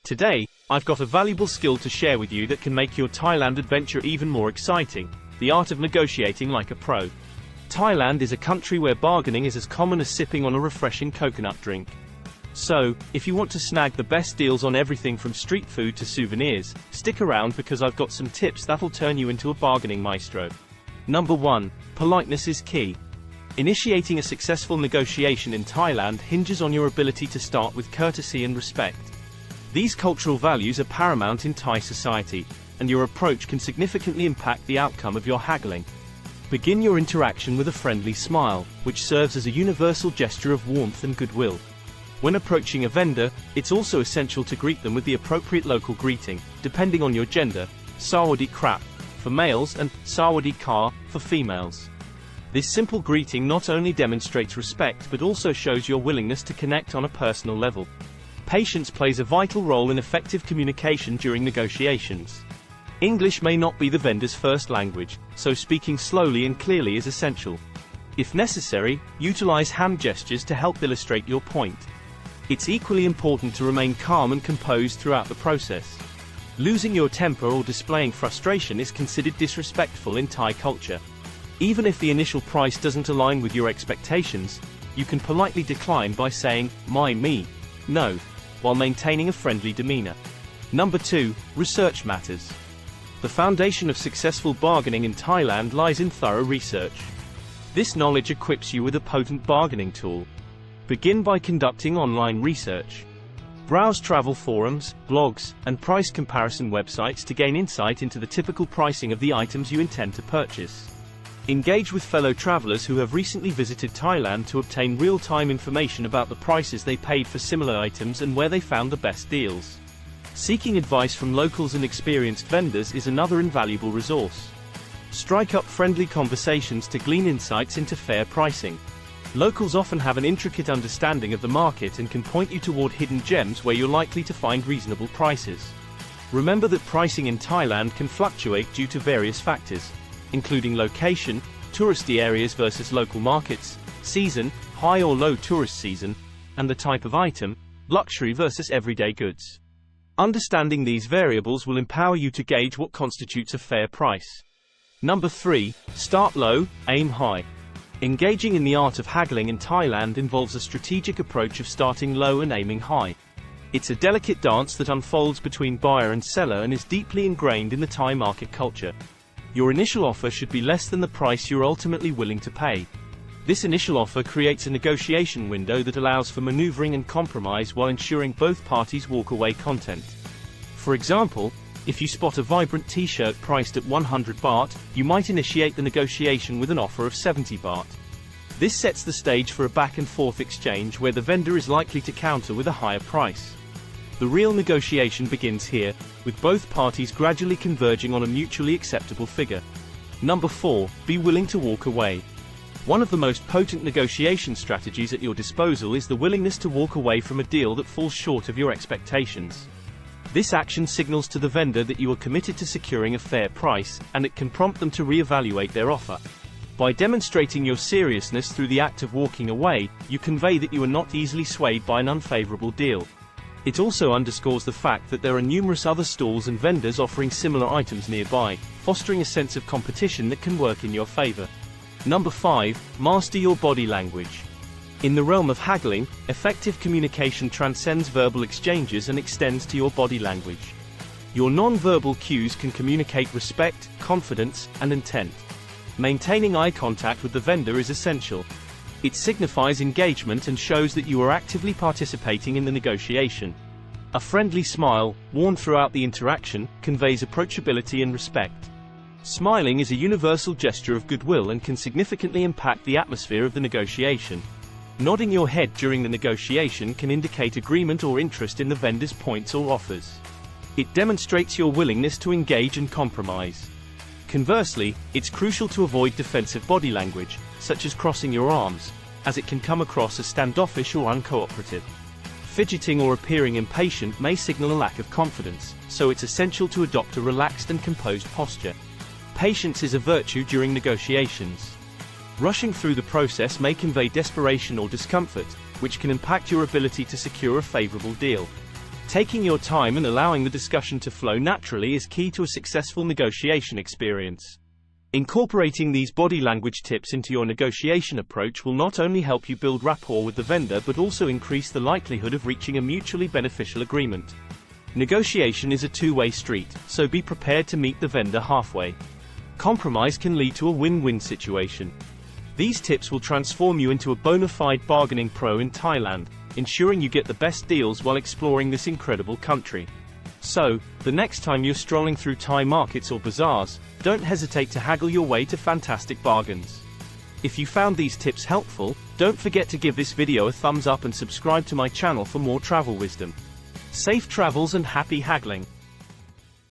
Today, I've got a valuable skill to share with you that can make your Thailand adventure even more exciting: the art of negotiating like a pro. Thailand is a country where bargaining is as common as sipping on a refreshing coconut drink. So, if you want to snag the best deals on everything from street food to souvenirs, stick around because I've got some tips that'll turn you into a bargaining maestro. Number 1. Politeness is key. Initiating a successful negotiation in Thailand hinges on your ability to start with courtesy and respect. These cultural values are paramount in Thai society, and your approach can significantly impact the outcome of your haggling. Begin your interaction with a friendly smile, which serves as a universal gesture of warmth and goodwill. When approaching a vendor, it's also essential to greet them with the appropriate local greeting, depending on your gender: Sawadee krap for males and Sawadee ka for females. This simple greeting not only demonstrates respect but also shows your willingness to connect on a personal level. Patience plays a vital role in effective communication during negotiations. English may not be the vendor's first language, so speaking slowly and clearly is essential. If necessary, utilize hand gestures to help illustrate your point. It's equally important to remain calm and composed throughout the process. Losing your temper or displaying frustration is considered disrespectful in Thai culture. Even if the initial price doesn't align with your expectations, you can politely decline by saying, me, no, while maintaining a friendly demeanor. Number 2. Research matters. The foundation of successful bargaining in Thailand lies in thorough research. This knowledge equips you with a potent bargaining tool. Begin by conducting online research. Browse travel forums, blogs, and price comparison websites to gain insight into the typical pricing of the items you intend to purchase. Engage with fellow travelers who have recently visited Thailand to obtain real-time information about the prices they paid for similar items and where they found the best deals. Seeking advice from locals and experienced vendors is another invaluable resource. Strike up friendly conversations to glean insights into fair pricing. Locals often have an intricate understanding of the market and can point you toward hidden gems where you're likely to find reasonable prices. Remember that pricing in Thailand can fluctuate due to various factors, including location, touristy areas versus local markets, season, high or low tourist season, and the type of item, luxury versus everyday goods. Understanding these variables will empower you to gauge what constitutes a fair price. Number 3. Start low, aim high. Engaging in the art of haggling in Thailand involves a strategic approach of starting low and aiming high. It's a delicate dance that unfolds between buyer and seller and is deeply ingrained in the Thai market culture. Your initial offer should be less than the price you're ultimately willing to pay. This initial offer creates a negotiation window that allows for maneuvering and compromise while ensuring both parties walk away content. For example, if you spot a vibrant t-shirt priced at 100 baht, you might initiate the negotiation with an offer of 70 baht. This sets the stage for a back-and-forth exchange where the vendor is likely to counter with a higher price. The real negotiation begins here, with both parties gradually converging on a mutually acceptable figure. Number 4. Be willing to walk away. One of the most potent negotiation strategies at your disposal is the willingness to walk away from a deal that falls short of your expectations. This action signals to the vendor that you are committed to securing a fair price, and it can prompt them to re-evaluate their offer. By demonstrating your seriousness through the act of walking away, you convey that you are not easily swayed by an unfavorable deal. It also underscores the fact that there are numerous other stalls and vendors offering similar items nearby, fostering a sense of competition that can work in your favor. Number 5. Master your body language. In the realm of haggling, effective communication transcends verbal exchanges and extends to your body language. Your non-verbal cues can communicate respect, confidence, and intent. Maintaining eye contact with the vendor is essential. It signifies engagement and shows that you are actively participating in the negotiation. A friendly smile, worn throughout the interaction, conveys approachability and respect. Smiling is a universal gesture of goodwill and can significantly impact the atmosphere of the negotiation. Nodding your head during the negotiation can indicate agreement or interest in the vendor's points or offers. It demonstrates your willingness to engage and compromise. Conversely, it's crucial to avoid defensive body language, such as crossing your arms, as it can come across as standoffish or uncooperative. Fidgeting or appearing impatient may signal a lack of confidence, so it's essential to adopt a relaxed and composed posture. Patience is a virtue during negotiations. Rushing through the process may convey desperation or discomfort, which can impact your ability to secure a favorable deal. Taking your time and allowing the discussion to flow naturally is key to a successful negotiation experience. Incorporating these body language tips into your negotiation approach will not only help you build rapport with the vendor but also increase the likelihood of reaching a mutually beneficial agreement. Negotiation is a two-way street, so be prepared to meet the vendor halfway. Compromise can lead to a win-win situation. These tips will transform you into a bona fide bargaining pro in Thailand, ensuring you get the best deals while exploring this incredible country. So, the next time you're strolling through Thai markets or bazaars, don't hesitate to haggle your way to fantastic bargains. If you found these tips helpful, don't forget to give this video a thumbs up and subscribe to my channel for more travel wisdom. Safe travels and happy haggling!